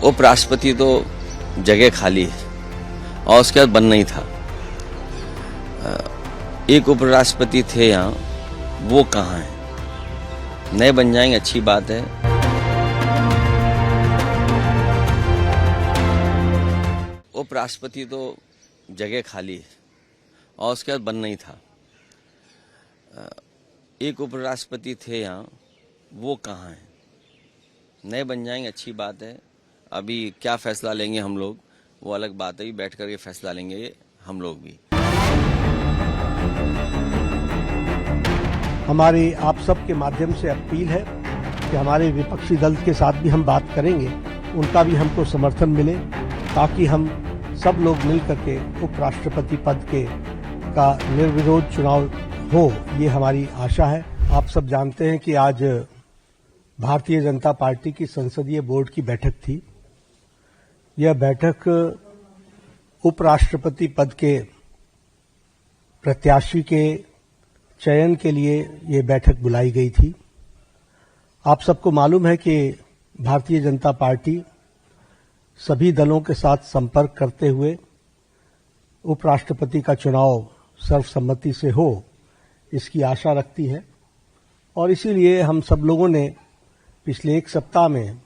उपराष्ट्रपति तो जगह खाली है और उसके बाद बनना ही था। एक उपराष्ट्रपति थे यहाँ, वो कहाँ हैं? नए बन जाएंगे, अच्छी बात है। उपराष्ट्रपति तो जगह खाली है और उसके बाद बनना ही था। एक उपराष्ट्रपति थे यहाँ, वो कहाँ हैं? नए बन जाएंगे, अच्छी बात है। अभी क्या फैसला लेंगे हम लोग वो अलग बात है, बैठ कर के फैसला लेंगे हम लोग भी। हमारी आप सबके माध्यम से अपील है कि हमारे विपक्षी दल के साथ भी हम बात करेंगे, उनका भी हमको समर्थन मिले ताकि हम सब लोग मिल करके उपराष्ट्रपति पद का निर्विरोध चुनाव हो, ये हमारी आशा है। आप सब जानते हैं कि आज भारतीय जनता पार्टी की संसदीय बोर्ड की बैठक थी। यह बैठक उपराष्ट्रपति पद के प्रत्याशी के चयन के लिए ये बैठक बुलाई गई थी। आप सबको मालूम है कि भारतीय जनता पार्टी सभी दलों के साथ संपर्क करते हुए उपराष्ट्रपति का चुनाव सर्वसम्मति से हो, इसकी आशा रखती है और इसीलिए हम सब लोगों ने पिछले एक सप्ताह में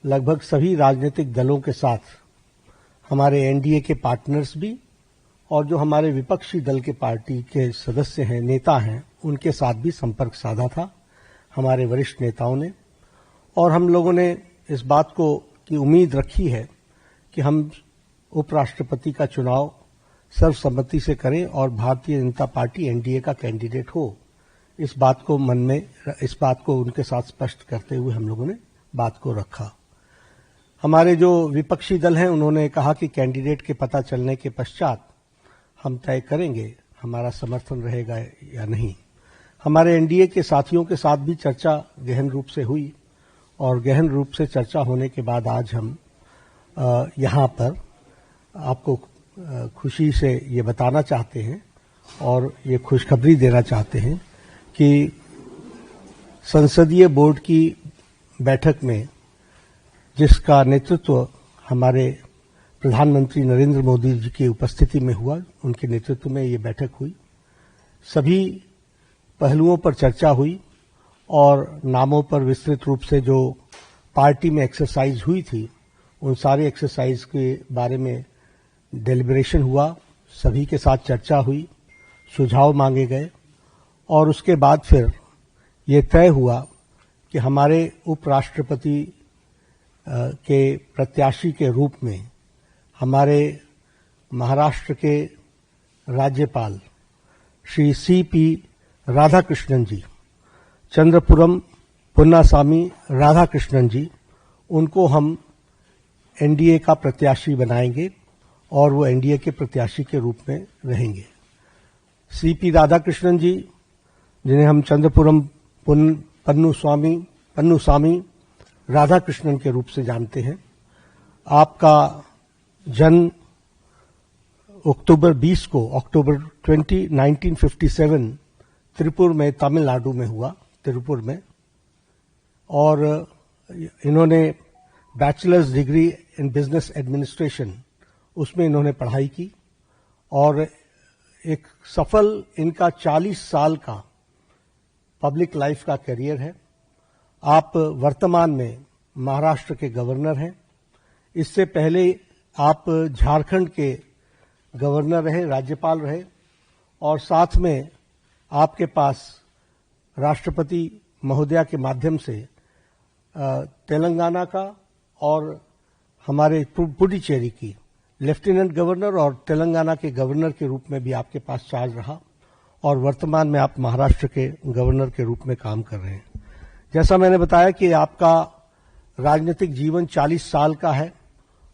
लगभग सभी राजनीतिक दलों के साथ, हमारे एनडीए के पार्टनर्स भी और जो हमारे विपक्षी दल के पार्टी के सदस्य हैं, नेता हैं, उनके साथ भी संपर्क साधा था हमारे वरिष्ठ नेताओं ने। और हम लोगों ने इस बात की उम्मीद रखी है कि हम उपराष्ट्रपति का चुनाव सर्वसम्मति से करें और भारतीय जनता पार्टी एनडीए का कैंडिडेट हो। इस बात को उनके साथ स्पष्ट करते हुए हम लोगों ने बात को रखा। हमारे जो विपक्षी दल हैं, उन्होंने कहा कि कैंडिडेट के पता चलने के पश्चात हम तय करेंगे हमारा समर्थन रहेगा या नहीं। हमारे एनडीए के साथियों के साथ भी चर्चा गहन रूप से हुई और गहन रूप से चर्चा होने के बाद आज हम यहाँ पर आपको खुशी से ये बताना चाहते हैं और ये खुशखबरी देना चाहते हैं कि संसदीय बोर्ड की बैठक में जिसका नेतृत्व हमारे प्रधानमंत्री नरेंद्र मोदी जी की उपस्थिति में हुआ, उनके नेतृत्व में ये बैठक हुई। सभी पहलुओं पर चर्चा हुई और नामों पर विस्तृत रूप से जो पार्टी में एक्सरसाइज हुई थी, उन सारे एक्सरसाइज के बारे में डेलिब्रेशन हुआ, सभी के साथ चर्चा हुई, सुझाव मांगे गए और उसके बाद फिर ये तय हुआ कि हमारे उपराष्ट्रपति के प्रत्याशी के रूप में हमारे महाराष्ट्र के राज्यपाल श्री सीपी राधाकृष्णन जी, चंद्रपुरम पुन्नासामी राधाकृष्णन जी, उनको हम एनडीए का प्रत्याशी बनाएंगे और वो एनडीए के प्रत्याशी के रूप में रहेंगे। सीपी राधाकृष्णन जी, जिन्हें हम चंद्रपुरम पन्नुसामी राधाकृष्णन के रूप से जानते हैं, आपका जन्म अक्टूबर 20 1957 त्रिपुर में, तमिलनाडु में हुआ, त्रिपुर में। और इन्होंने bachelors degree in business administration, उसमें इन्होंने पढ़ाई की और एक सफल इनका 40 साल का पब्लिक लाइफ का करियर है। आप वर्तमान में महाराष्ट्र के गवर्नर हैं। इससे पहले आप झारखंड के गवर्नर रहे, राज्यपाल रहे और साथ में आपके पास राष्ट्रपति महोदया के माध्यम से तेलंगाना का और हमारे पुडुचेरी की लेफ्टिनेंट गवर्नर और तेलंगाना के गवर्नर के रूप में भी आपके पास चार्ज रहा और वर्तमान में आप महाराष्ट्र के गवर्नर के रूप में काम कर रहे हैं। जैसा मैंने बताया कि आपका राजनीतिक जीवन 40 साल का है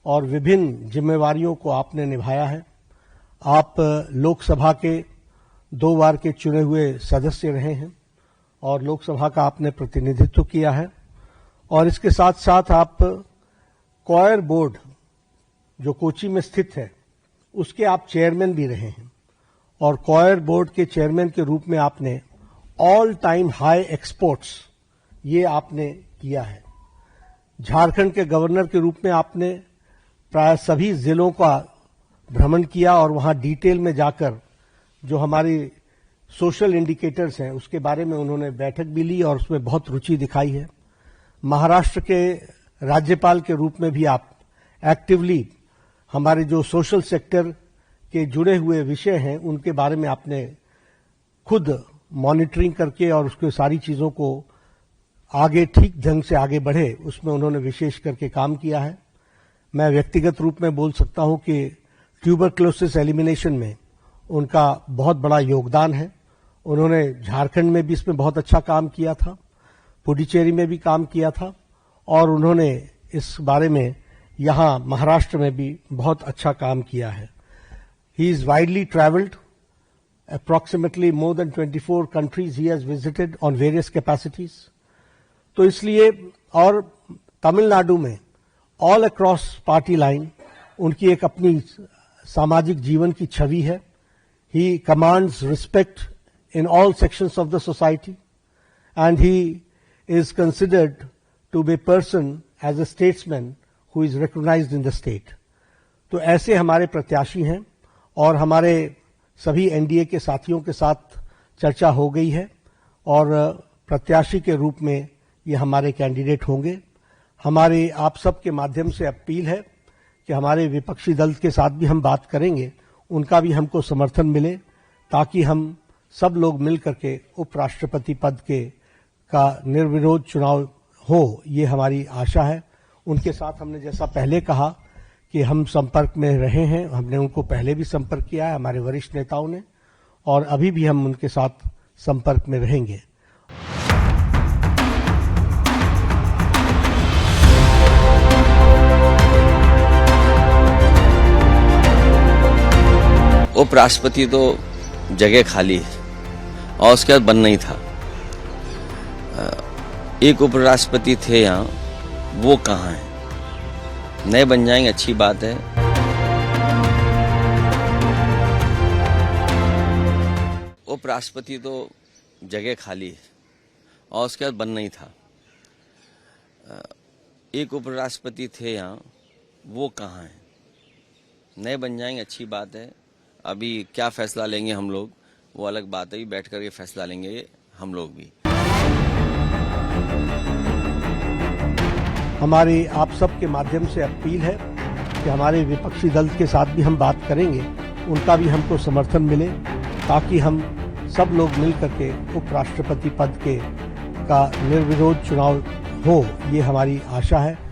और विभिन्न जिम्मेवारियों को आपने निभाया है। आप लोकसभा के 2 बार के चुने हुए सदस्य रहे हैं और लोकसभा का आपने प्रतिनिधित्व किया है और इसके साथ साथ आप कॉयर बोर्ड जो कोची में स्थित है, उसके आप चेयरमैन भी रहे हैं और कॉयर बोर्ड के चेयरमैन के रूप में आपने ऑल टाइम हाई एक्सपोर्ट्स ये आपने किया है। झारखंड के गवर्नर के रूप में आपने प्राय सभी जिलों का भ्रमण किया और वहां डिटेल में जाकर जो हमारी सोशल इंडिकेटर्स हैं उसके बारे में उन्होंने बैठक भी ली और उसमें बहुत रुचि दिखाई है। महाराष्ट्र के राज्यपाल के रूप में भी आप एक्टिवली हमारे जो सोशल सेक्टर के जुड़े हुए विषय हैं उनके बारे में आपने खुद मॉनिटरिंग करके और उसके सारी चीजों को आगे ठीक ढंग से आगे बढ़े उसमें उन्होंने विशेष करके काम किया है। मैं व्यक्तिगत रूप में बोल सकता हूं कि ट्यूबरक्लोसिस एलिमिनेशन में उनका बहुत बड़ा योगदान है। उन्होंने झारखंड में भी इसमें बहुत अच्छा काम किया था, पुडुचेरी में भी काम किया था और उन्होंने इस बारे में यहां महाराष्ट्र में भी बहुत अच्छा काम किया है। He is widely travelled, approximately more than 24 countries he has visited on various capacities। तो इसलिए और तमिलनाडु में ऑल अक्रॉस पार्टी लाइन उनकी एक अपनी सामाजिक जीवन की छवि है। He commands respect in all sections of the society and he is considered to be person as a statesman who is recognised in the state. तो ऐसे हमारे प्रत्याशी हैं और हमारे सभी एनडीए के साथियों के साथ चर्चा हो गई है और प्रत्याशी के रूप में ये हमारे कैंडिडेट होंगे। हमारे आप सब के माध्यम से अपील है कि हमारे विपक्षी दल के साथ भी हम बात करेंगे, उनका भी हमको समर्थन मिले ताकि हम सब लोग मिल करके उपराष्ट्रपति पद के का निर्विरोध चुनाव हो, ये हमारी आशा है। उनके साथ हमने जैसा पहले कहा कि हम संपर्क में रहे हैं, हमने उनको पहले भी संपर्क किया है हमारे वरिष्ठ नेताओं ने और अभी भी हम उनके साथ संपर्क में रहेंगे। उपराष्ट्रपति तो जगह खाली है और उसके बाद बनना ही था। एक उपराष्ट्रपति थे यहाँ, वो कहाँ हैं? नए बन जाएंगे, अच्छी बात है। उपराष्ट्रपति तो जगह खाली है और उसके बाद बनना ही था। एक उपराष्ट्रपति थे यहाँ, वो कहाँ हैं? नए बन जाएंगे, अच्छी बात है। अभी क्या फैसला लेंगे हम लोग वो अलग बात है, बैठ कर ये फैसला लेंगे हम लोग भी। हमारे आप सब के माध्यम से अपील है कि हमारे विपक्षी दल के साथ भी हम बात करेंगे, उनका भी हमको समर्थन मिले ताकि हम सब लोग मिल करके उपराष्ट्रपति पद के का निर्विरोध चुनाव हो, ये हमारी आशा है।